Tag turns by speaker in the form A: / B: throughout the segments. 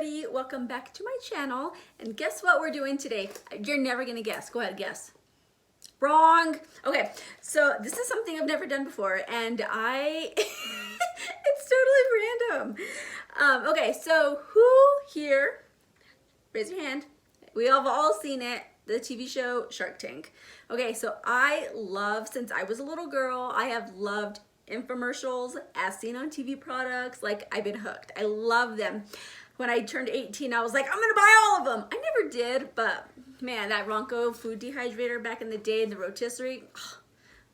A: everybody, welcome back to my channel. And guess what we're doing today? You're never gonna guess. Go ahead, guess. Wrong. Okay, so this is something I've never done before, and it's totally random. Okay, so who here, raise your hand. We have all seen it, the TV show Shark Tank. Okay, so I love, since I was a little girl, I have loved infomercials as seen on TV products. Like, I've been hooked. I love them. When I turned 18, I was like, I'm gonna buy all of them. I never did, but man, that Ronco food dehydrator back in the day, the rotisserie,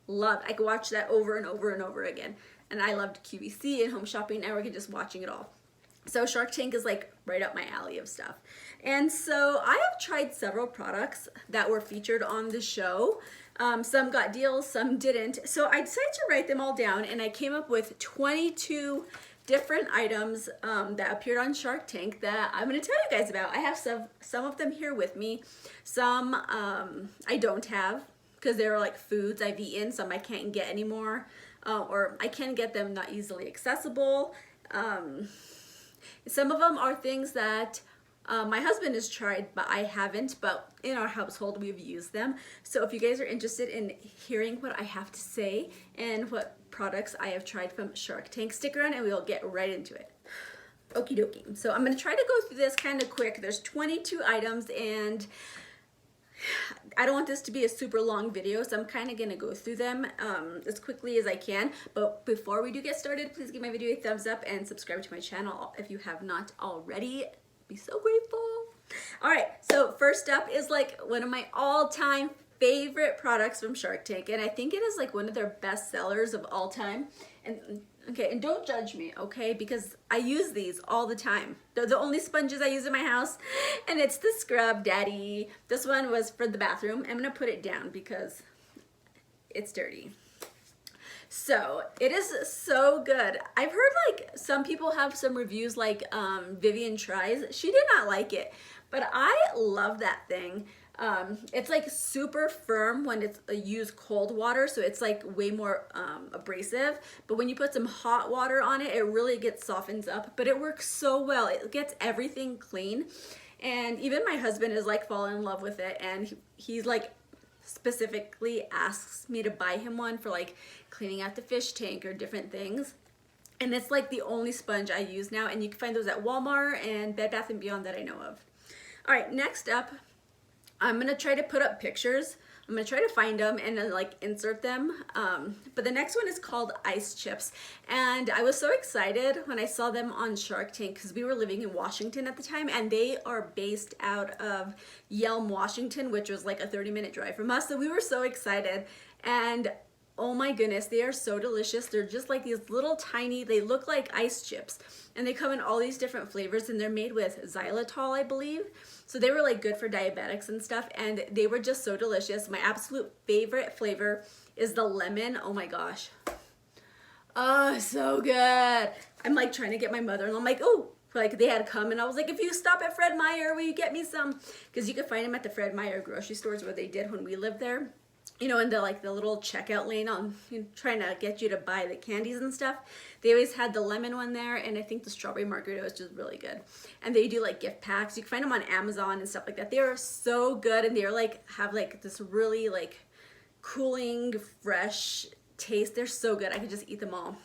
A: loved. I could watch that over and over and over again. And I loved QVC and Home Shopping Network and just watching it all. So Shark Tank is like right up my alley of stuff. And so I have tried several products that were featured on the show. Some got deals, some didn't. So I decided to write them all down, and I came up with 22 different items that appeared on Shark Tank that I'm gonna tell you guys about. I have some of them here with me. Some I don't have because they're like foods I've eaten. Some I can't get anymore, or I can get them not easily accessible. Some of them are things that my husband has tried, but I haven't, but in our household we've used them. So if you guys are interested in hearing what I have to say and what products I have tried from Shark Tank, stick around and we'll get right into it. Okie dokie. So I'm gonna try to go through this kind of quick. There's 22 items and I don't want this to be a super long video, so I'm kind of gonna go through them as quickly as I can. But before we do get started, please give my video a thumbs up and subscribe to my channel if you have not already. Be so grateful. All right, so first up is like one of my all-time favorite products from Shark Tank, and I think it is like one of their best sellers of all time. And okay, and don't judge me, okay, because I use these all the time. They're the only sponges I use in my house, and it's the Scrub Daddy. This one was for the bathroom. I'm gonna put it down because it's dirty. So it is so good. I've heard like some people have some reviews like Vivian tries. She did not like it, but I love that thing. It's like super firm when it's used cold water, so it's like way more abrasive, but when you put some hot water on it, it really softens up, but it works so well. It gets everything clean, and even my husband is like falling in love with it, and he's like specifically asks me to buy him one for like cleaning out the fish tank or different things. And it's like the only sponge I use now, and you can find those at Walmart and Bed Bath & Beyond that I know of. All right, next up, I'm gonna try to put up pictures. I'm gonna try to find them and then like insert them. But the next one is called Ice Chips. And I was so excited when I saw them on Shark Tank because we were living in Washington at the time, and they are based out of Yelm, Washington, which was like a 30-minute drive from us. So we were so excited. And oh my goodness, they are so delicious. They're just like these little tiny, they look like ice chips. And they come in all these different flavors, and they're made with xylitol, I believe. So they were like good for diabetics and stuff, and they were just so delicious. My absolute favorite flavor is the lemon. Oh my gosh. Oh, so good. I'm like trying to get my mother-in-law. I'm like, oh, like they had come, and I was like, if you stop at Fred Meyer, will you get me some? Because you could find them at the Fred Meyer grocery stores where they did when we lived there. You know, in the like the little checkout lane on trying to get you to buy the candies and stuff. They always had the lemon one there, and I think the strawberry margarita was just really good. And they do like gift packs. You can find them on Amazon and stuff like that. They are so good, and they're like have like this really like cooling, fresh taste. They're so good. I could just eat them all.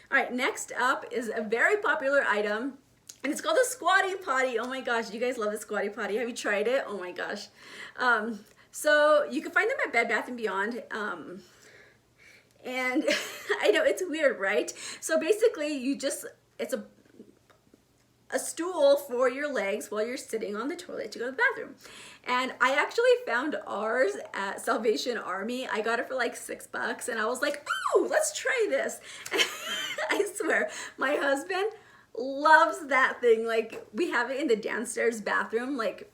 A: All right, next up is a very popular item, and it's called the Squatty Potty. Oh my gosh, you guys love the Squatty Potty. Have you tried it? Oh my gosh. So you can find them at Bed Bath & Beyond, and I know it's weird, right? So basically it's a stool for your legs while you're sitting on the toilet to go to the bathroom. And I actually found ours at Salvation Army. I got it for like $6, and I was like, oh, let's try this. I swear, my husband loves that thing. Like, we have it in the downstairs bathroom, like,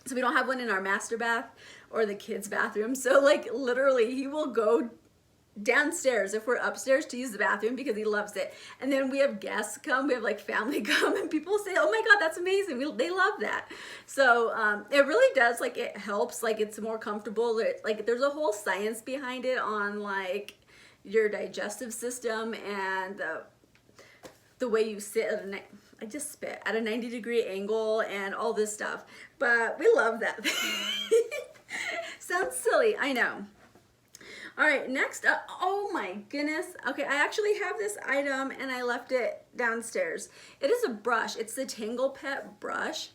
A: so we don't have one in our master bath or the kids' bathroom. So like literally he will go downstairs if we're upstairs to use the bathroom because he loves it. And then we have guests come, we have like family come, and people say, oh my God, that's amazing. They love that. So it really does, like it helps, like it's more comfortable. Like there's a whole science behind it on like your digestive system and the way you sit at I just spit at a 90-degree angle and all this stuff, but we love that. Sounds silly, I know. All right, next up, oh my goodness. Okay, I actually have this item and I left it downstairs. It is a brush. It's the Tangle Pet Brush.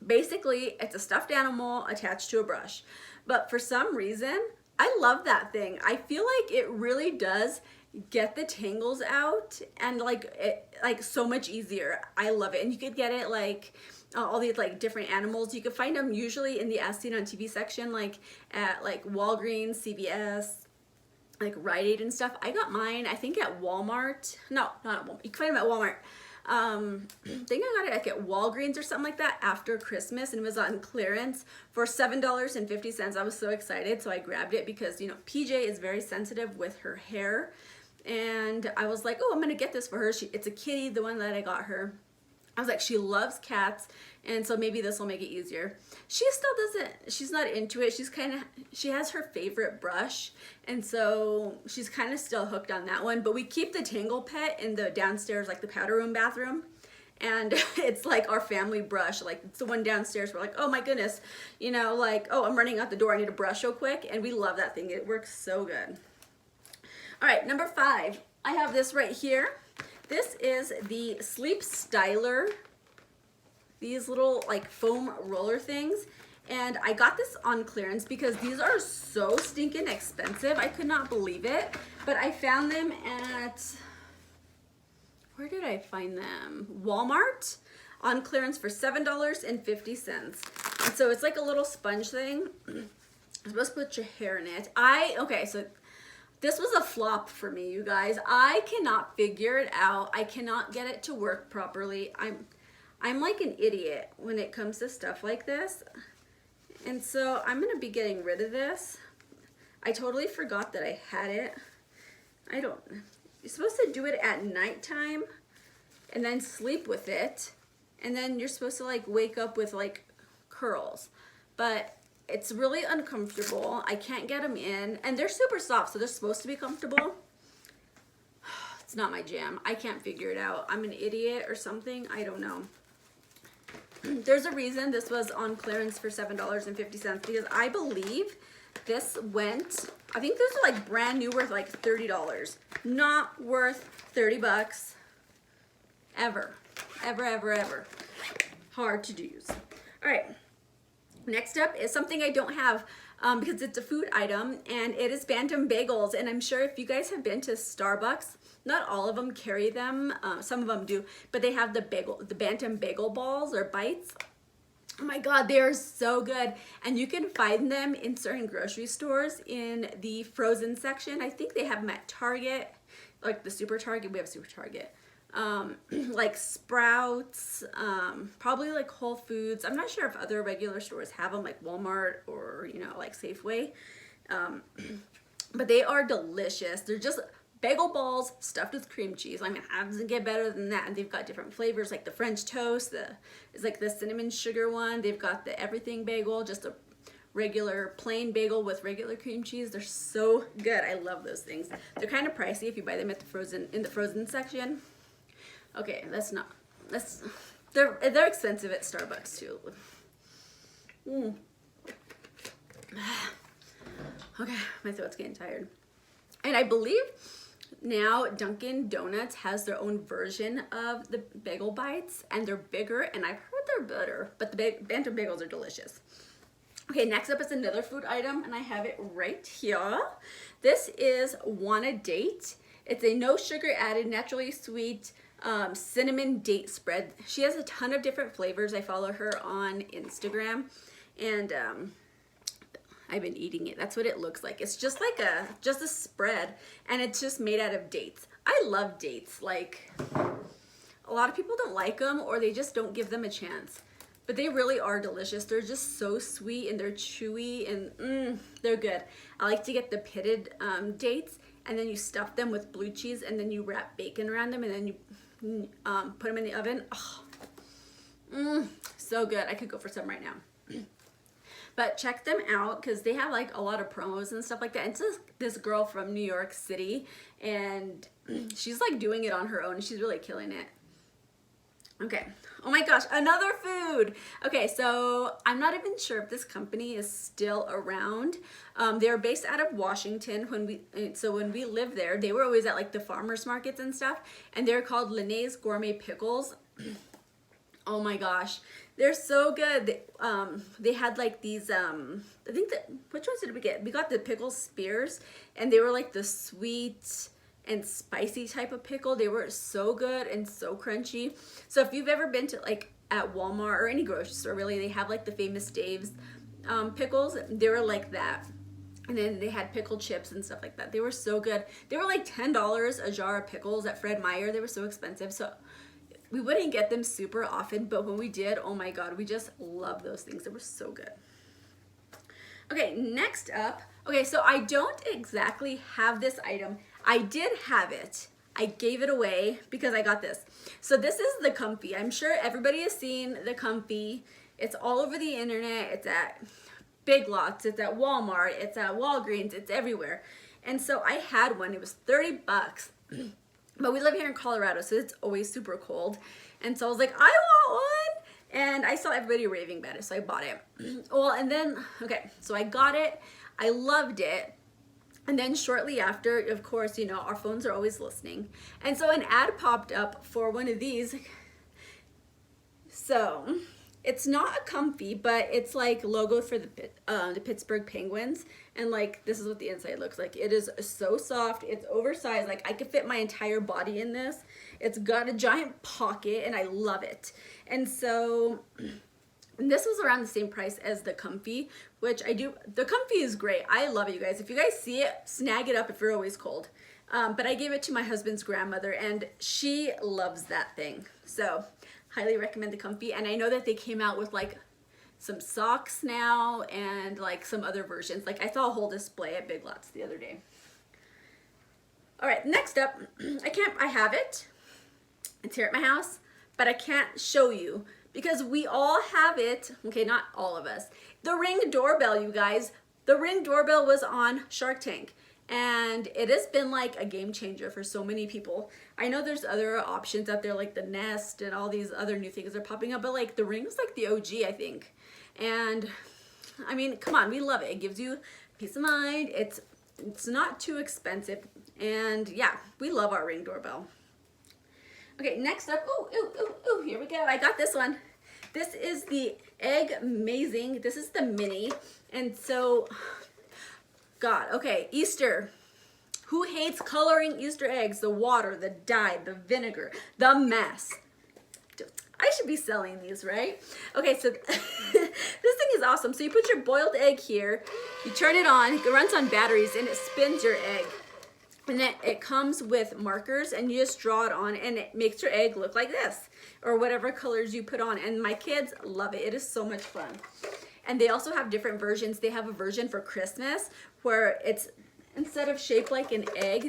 A: Basically, it's a stuffed animal attached to a brush. But for some reason, I love that thing. I feel like it really does get the tangles out and like so much easier. I love it. And you could get it like all these like different animals. You could find them usually in the As Seen on TV section, like at like Walgreens, CVS, like Rite Aid and stuff. I got mine, I think at Walmart. No, not at Walmart. You can find them at Walmart. I think I got it like at Walgreens or something like that after Christmas, and it was on clearance for $7.50. I was so excited, so I grabbed it because, you know, PJ is very sensitive with her hair, and I was like, oh, I'm gonna get this for her. It's a kitty, the one that I got her. I was like, she loves cats, and so maybe this will make it easier. She still doesn't, she's not into it. She has her favorite brush, and so she's kind of still hooked on that one. But we keep the Tangle Pet in the downstairs, like the powder room bathroom, and it's like our family brush. Like, it's the one downstairs. We're like, oh my goodness, you know, like, oh, I'm running out the door, I need a brush real quick, and we love that thing. It works so good. All right, number 5. I have this right here. This is the Sleep Styler, these little like foam roller things. And I got this on clearance because these are so stinking expensive. I could not believe it. But I found them at, where did I find them? Walmart on clearance for $7.50. And so it's like a little sponge thing. You're supposed to put your hair in it. Okay, so this was a flop for me, you guys. I cannot figure it out. I cannot get it to work properly. I'm like an idiot when it comes to stuff like this. And so I'm gonna be getting rid of this. I totally forgot that I had it. You're supposed to do it at nighttime and then sleep with it. And then you're supposed to like wake up with like curls. But it's really uncomfortable. I can't get them in, and they're super soft, so they're supposed to be comfortable. It's not my jam. I can't figure it out. I'm an idiot or something. I don't know. There's a reason this was on clearance for $7.50 because I believe this went, I think those are like brand new, worth like $30. Not worth 30 bucks ever. Ever, ever, ever. Hard to use. All right. Next up is something I don't have because it's a food item, and it is Bantam Bagels. And I'm sure if you guys have been to Starbucks, not all of them carry them. Some of them do, but they have the Bantam Bagel balls or bites. Oh my God, they are so good. And you can find them in certain grocery stores in the frozen section. I think they have them at Target, like the Super Target. We have Super Target. Like Sprouts, probably like Whole Foods. I'm not sure if other regular stores have them, like Walmart or, you know, like Safeway. But they are delicious. They're just bagel balls stuffed with cream cheese. I mean, how does it get better than that? And they've got different flavors, like the French toast, is like the cinnamon sugar one. They've got the everything bagel, just a regular plain bagel with regular cream cheese. They're so good. I love those things. They're kind of pricey if you buy them at in the frozen section. Okay, they're expensive at Starbucks too. Okay, my throat's getting tired. And I believe now Dunkin' Donuts has their own version of the Bagel Bites, and they're bigger, and I've heard they're better, but the Bantam Bagels are delicious. Okay, next up is another food item, and I have it right here. This is Wanna Date. It's a no sugar added, naturally sweet cinnamon date spread. She has a ton of different flavors. I follow her on Instagram, and I've been eating it. That's what it looks like. It's just like a spread, and it's just made out of dates. I love dates. Like, a lot of people don't like them, or they just don't give them a chance, but they really are delicious. They're just so sweet, and they're chewy, and they're good. I like to get the pitted dates, and then you stuff them with blue cheese, and then you wrap bacon around them, and then you put them in the oven. Oh, so good. I could go for some right now. but check them out because they have like a lot of promos and stuff like that. And it's this girl from New York City, and she's like doing it on her own. She's really killing it. Okay. Oh my gosh, another food. Okay, so I'm not even sure if this company is still around. They're based out of Washington. When we lived there, they were always at like the farmers markets and stuff, and they're called Linnaeus Pickles. Oh my gosh, they're so good. They had like these, I think that, which ones did we get? We got the pickle spears, and they were like the sweet and spicy type of pickle. They were so good and so crunchy. So if you've ever been to like at Walmart or any grocery store, really, they have like the famous Dave's pickles. They were like that. And then they had pickle chips and stuff like that. They were so good. They were like $10 a jar of pickles at Fred Meyer. They were so expensive. So we wouldn't get them super often, but when we did, oh my God, we just loved those things. They were so good. Okay, next up. Okay, so I don't exactly have this item. I did have it. I gave it away because I got this. So this is the Comfy. I'm sure everybody has seen the Comfy. It's all over the internet. It's at Big Lots. It's at Walmart. It's at Walgreens. It's everywhere. And so I had one. It was 30 bucks. But we live here in Colorado, so it's always super cold. And so I was like, I want one. And I saw everybody raving about it, so I bought it. Well, and then, okay, so I got it. I loved it. And then shortly after, of course, you know, our phones are always listening. And so an ad popped up for one of these. So it's not a Comfy, but it's like logo for the Pittsburgh Penguins. And like, this is what the inside looks like. It is so soft. It's oversized. Like I could fit my entire body in this. It's got a giant pocket and I love it. And so this was around the same price as the Comfy, which I do. The Comfy is great. I love it, you guys. If you guys see it, snag it up if you're always cold. But I gave it to my husband's grandmother and she loves that thing. So highly recommend the Comfy. And I know that they came out with like some socks now and like some other versions. Like I saw a whole display at Big Lots the other day. All right, next up, I have it. It's here at my house, but I can't show you because we all have it. Okay, not all of us. The Ring doorbell, you guys. The Ring doorbell was on Shark Tank. And it has been like a game changer for so many people. I know there's other options out there like the Nest and all these other new things are popping up, but like the Ring is like the OG, I think. And I mean, come on, we love it. It gives you peace of mind. It's not too expensive. And yeah, we love our Ring doorbell. Okay, next up, ooh, here we go. I got this one. This is the Egg Amazing. This is the mini. And so, God, okay, Easter. Who hates coloring Easter eggs? The water, the dye, the vinegar, the mess. I should be selling these, right? Okay, so this thing is awesome. So you put your boiled egg here, you turn it on, it runs on batteries, and it spins your egg. And then it comes with markers, and you just draw it on, and it makes your egg look like this, or whatever colors you put on. And my kids love it. It is so much fun. And they also have different versions. They have a version for Christmas where it's, instead of shaped like an egg,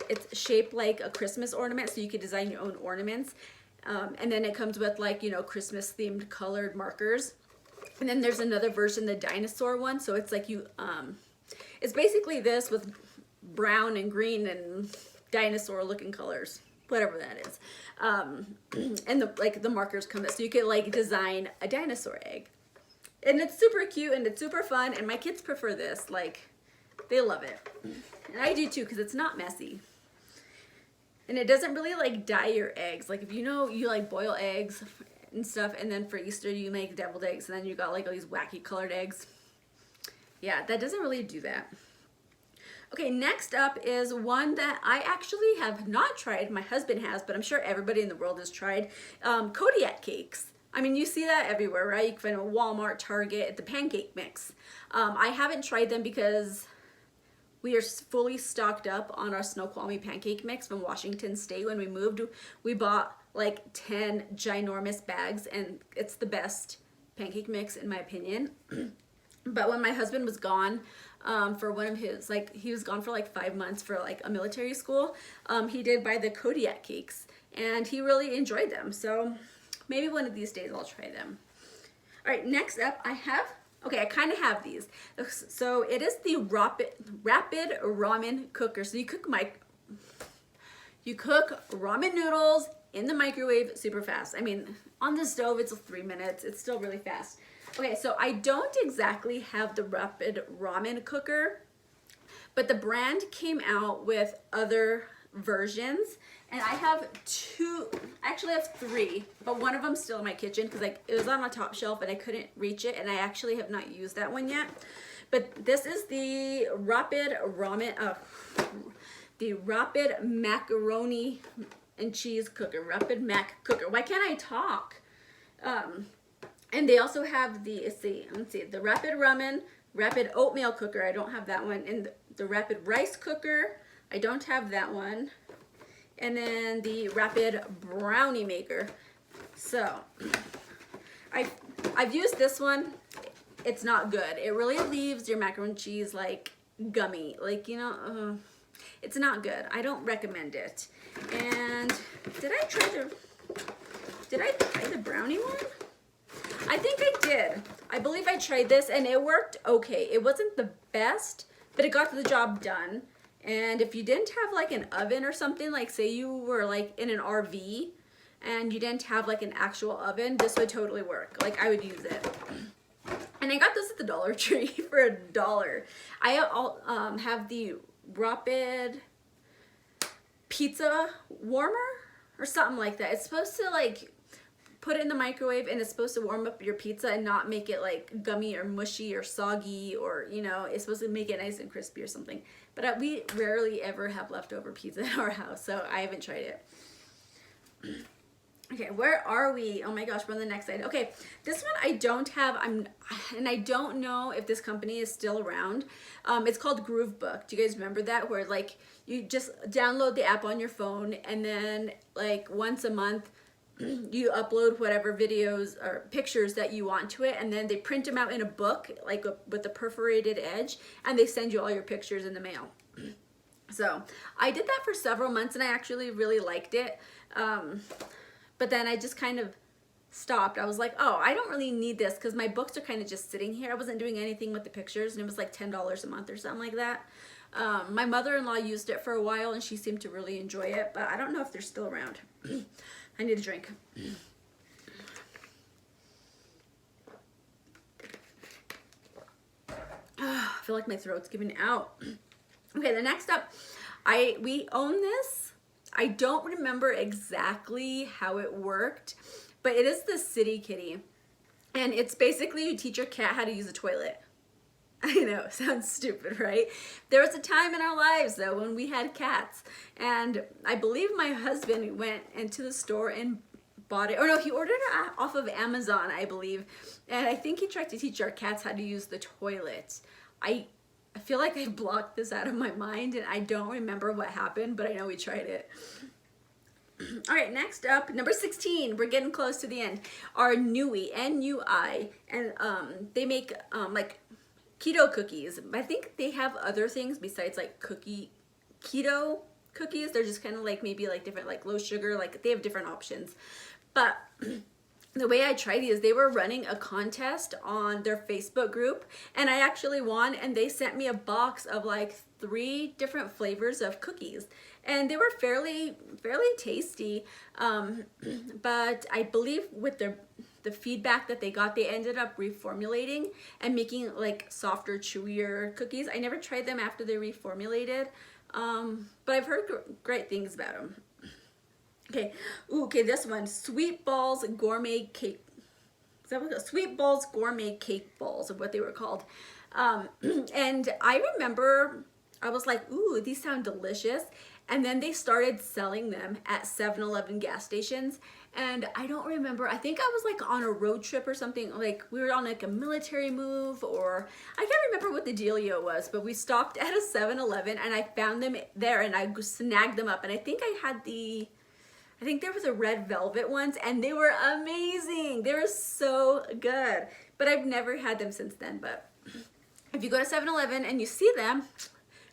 A: it's shaped like a Christmas ornament, so you could design your own ornaments. And then it comes with like, you know, Christmas themed colored markers. And then there's another version, the dinosaur one. So it's like it's basically this with brown and green and dinosaur looking colors, whatever that is. And the markers come up, so you could like design a dinosaur egg. And it's super cute and it's super fun, and my kids prefer this. Like, they love it. And I do too, because it's not messy. And it doesn't really like dye your eggs. Like if you know you like boil eggs and stuff, and then for Easter you make deviled eggs, and then you got like all these wacky colored eggs. Yeah, that doesn't really do that. Okay, next up is one that I actually have not tried. My husband has, but I'm sure everybody in the world has tried. Kodiak Cakes. I mean, you see that everywhere, right? You can find them at Walmart, Target, the pancake mix. I haven't tried them because we are fully stocked up on our Snoqualmie pancake mix from Washington State. When we moved, we bought like 10 ginormous bags, and it's the best pancake mix in my opinion. But when my husband was gone for one of his, like he was gone for like 5 months for like a military school, he did buy the Kodiak Cakes, and he really enjoyed them. So maybe one of these days I'll try them. All right, next up I have Okay, I kind of have these. So it is the rapid ramen cooker. So you cook ramen noodles in the microwave super fast. I mean, on the stove it's 3 minutes. It's still really fast. Okay, so I don't exactly have the rapid ramen cooker, but the brand came out with other versions, and I have two, actually I have three, but one of them's still in my kitchen because like it was on my top shelf and I couldn't reach it, and I actually have not used that one yet. But this is the rapid ramen, the rapid macaroni and cheese cooker, rapid mac cooker. Why can't I talk? And they also have the, let's see, the rapid ramen, rapid oatmeal cooker. I don't have that one. And the rapid rice cooker, I don't have that one. And then the rapid brownie maker. So I've used this one. It's not good. It really leaves your macaroni and cheese like gummy, like, you know, it's not good. I don't recommend it. And did I try the brownie one? I think I did. I believe I tried this and it worked okay. It wasn't the best, but it got the job done. And if you didn't have like an oven or something, like say you were like in an RV and you didn't have like an actual oven, this would totally work. Like I would use it. And I got this at the Dollar Tree for $1. I have the rapid pizza warmer or something like that. It's supposed to like put it in the microwave and it's supposed to warm up your pizza and not make it like gummy or mushy or soggy, or, you know, it's supposed to make it nice and crispy or something. But we rarely ever have leftover pizza in our house, so I haven't tried it. Okay, where are we? Oh my gosh, we're on the next side. Okay, this one I don't have, and I don't know if this company is still around. It's called Groov Book. Do you guys remember that? Where like you just download the app on your phone, and then like once a month you upload whatever videos or pictures that you want to it, and then they print them out in a book, like with the perforated edge, and they send you all your pictures in the mail. So I did that for several months and I actually really liked it. But then I just kind of stopped. I was like, oh, I don't really need this because my books are kind of just sitting here. I wasn't doing anything with the pictures, and it was like $10 a month or something like that. My mother-in-law used it for a while and she seemed to really enjoy it, but I don't know if they're still around. I need a drink. I feel like my throat's giving out. Okay, the next up, we own this. I don't remember exactly how it worked, but it is the City Kitty. And it's basically you teach your cat how to use a toilet. I know, sounds stupid, right? There was a time in our lives though when we had cats, and I believe my husband went into the store and bought it, or no, he ordered it off of Amazon, I believe, and I think he tried to teach our cats how to use the toilet. I feel like I blocked this out of my mind and I don't remember what happened, but I know we tried it. All right, next up, number 16, we're getting close to the end, are Nui, N-U-I, and they make like keto cookies. I think they have other things besides like keto cookies. They're just kind of like maybe like different, like low sugar, like they have different options. But the way I tried these, they were running a contest on their Facebook group and I actually won, and they sent me a box of like 3 different flavors of cookies and they were fairly tasty. But I believe with the feedback that they got, they ended up reformulating and making like softer, chewier cookies. I never tried them after they reformulated, but I've heard great things about them. Okay, ooh, okay, this one, Sweet Balls Gourmet Cake. Is that what it's called? Sweet Balls Gourmet Cake Balls, of what they were called. And I remember I was like, ooh, these sound delicious. And then they started selling them at 7-Eleven gas stations. And I don't remember, I think I was like on a road trip or something, like we were on like a military move, or I can't remember what the dealio was, but we stopped at a 7-Eleven and I found them there and I snagged them up. And I think there was a red velvet ones and they were amazing. They were so good, but I've never had them since then. But if you go to 7-Eleven and you see them,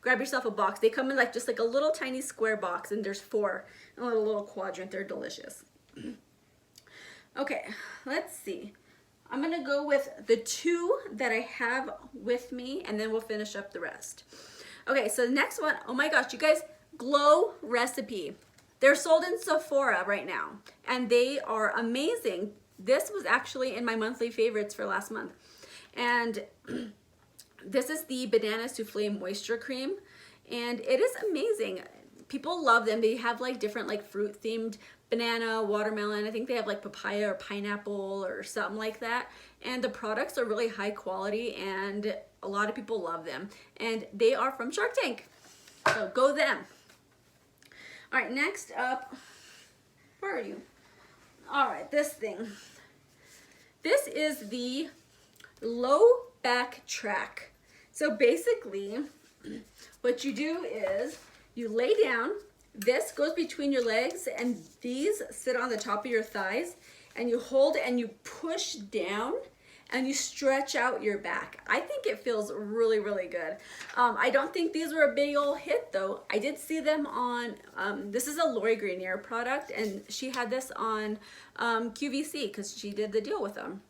A: grab yourself a box. They come in like just like a little tiny square box and there's 4 in a little quadrant. They're delicious. Okay, let's see. I'm gonna go with the 2 that I have with me, and then we'll finish up the rest. Okay, so the next one, oh my gosh, you guys, Glow Recipe. They're sold in Sephora right now, and they are amazing. This was actually in my monthly favorites for last month. And this is the Banana Souffle Moisture Cream, and it is amazing. People love them. They have like different like fruit themed banana, watermelon. I think they have like papaya or pineapple or something like that. And the products are really high quality, and a lot of people love them. And they are from Shark Tank. So go them. All right, next up, where are you? All right, this thing. This is the low back track. So basically, what you do is you lay down, this goes between your legs, and these sit on the top of your thighs, and you hold and you push down and you stretch out your back. I think it feels really, really good. I don't think these were a big old hit though. I did see them on, this is a Lori Greiner product, and she had this on QVC because she did the deal with them.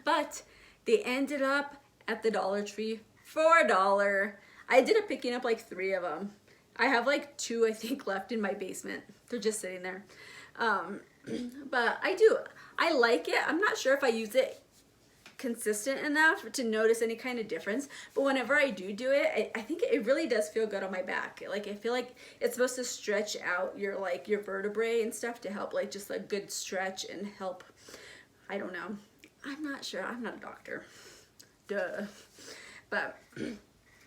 A: But they ended up at the Dollar Tree for $1. I ended up picking up like 3 of them. I have like 2, I think, left in my basement. They're just sitting there. But I like it. I'm not sure if I use it consistent enough to notice any kind of difference, but whenever I do it, I think it really does feel good on my back. Like, I feel like it's supposed to stretch out your vertebrae and stuff to help, like, just a good stretch and help. I don't know. I'm not sure. I'm not a doctor. Duh. But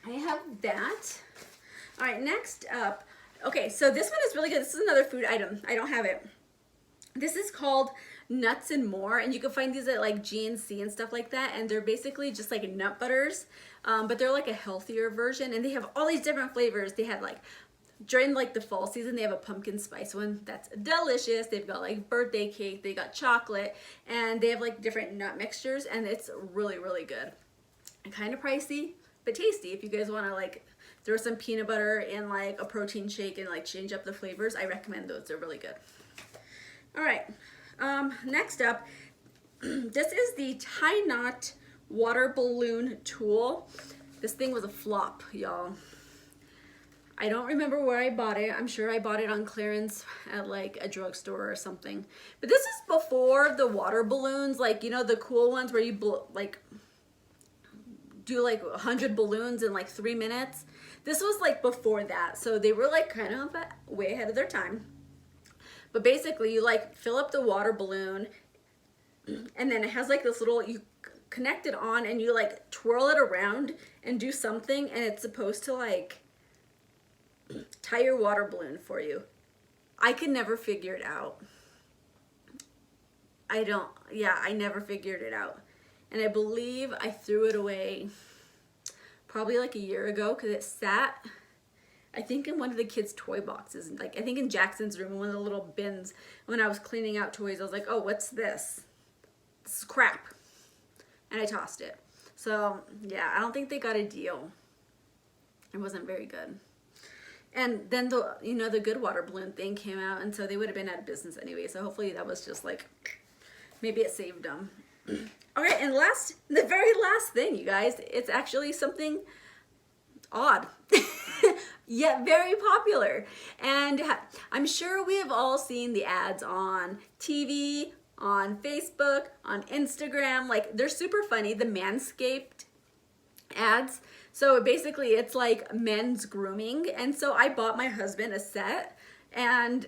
A: I have that. All right, next up. Okay, so this one is really good. This is another food item. I don't have it. This is called Nuts and More, and you can find these at like GNC and stuff like that, and they're basically just like nut butters, but they're like a healthier version, and they have all these different flavors. They had like, during like the fall season, they have a pumpkin spice one that's delicious. They've got like birthday cake, they got chocolate, and they have like different nut mixtures, and it's really, really good. And kind of pricey, but tasty. If you guys want to like throw some peanut butter in like a protein shake and like change up the flavors, I recommend those. They're really good. All right, next up, this is the Tie Knot Water Balloon Tool. This thing was a flop, y'all. I don't remember where I bought it. I'm sure I bought it on clearance at like a drugstore or something. But this is before the water balloons, like, you know, the cool ones where you do like 100 balloons in like 3 minutes. This was like before that, so they were like kind of way ahead of their time. But basically, you like fill up the water balloon, and then it has like this little, you connect it on, and you like twirl it around and do something, and it's supposed to like tie your water balloon for you. I could never figure it out. I never figured it out. And I believe I threw it away probably like a year ago because it sat, I think, in one of the kids' toy boxes. Like, I think in Jackson's room, in one of the little bins. When I was cleaning out toys, I was like, oh, what's this? This is crap. And I tossed it. So, yeah, I don't think they got a deal. It wasn't very good. And then the good water balloon thing came out, and so they would have been out of business anyway. So hopefully that was just like, maybe it saved them. Okay, and the very last thing, you guys, it's actually something odd, yet very popular. And I'm sure we have all seen the ads on TV, on Facebook, on Instagram. Like, they're super funny, the Manscaped ads. So basically it's like men's grooming. And so I bought my husband a set, and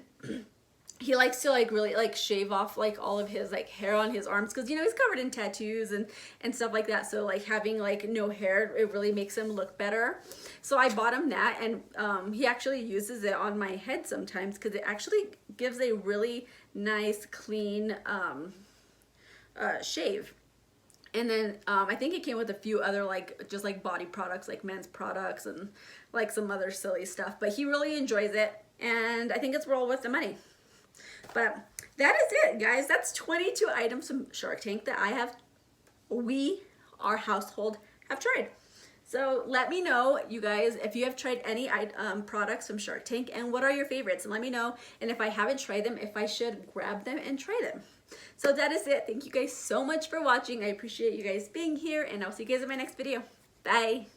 A: he likes to like really like shave off like all of his like hair on his arms, because, you know, he's covered in tattoos and stuff like that. So like having like no hair, it really makes him look better. So I bought him that, and he actually uses it on my head sometimes because it actually gives a really nice clean shave. And then I think it came with a few other like just like body products, like men's products and like some other silly stuff. But he really enjoys it, and I think it's well worth the money. But that is it, guys. That's 22 items from Shark Tank that our household, have tried. So let me know, you guys, if you have tried any products from Shark Tank and what are your favorites, and let me know. And if I haven't tried them, if I should grab them and try them. So that is it. Thank you guys so much for watching. I appreciate you guys being here, and I'll see you guys in my next video. Bye.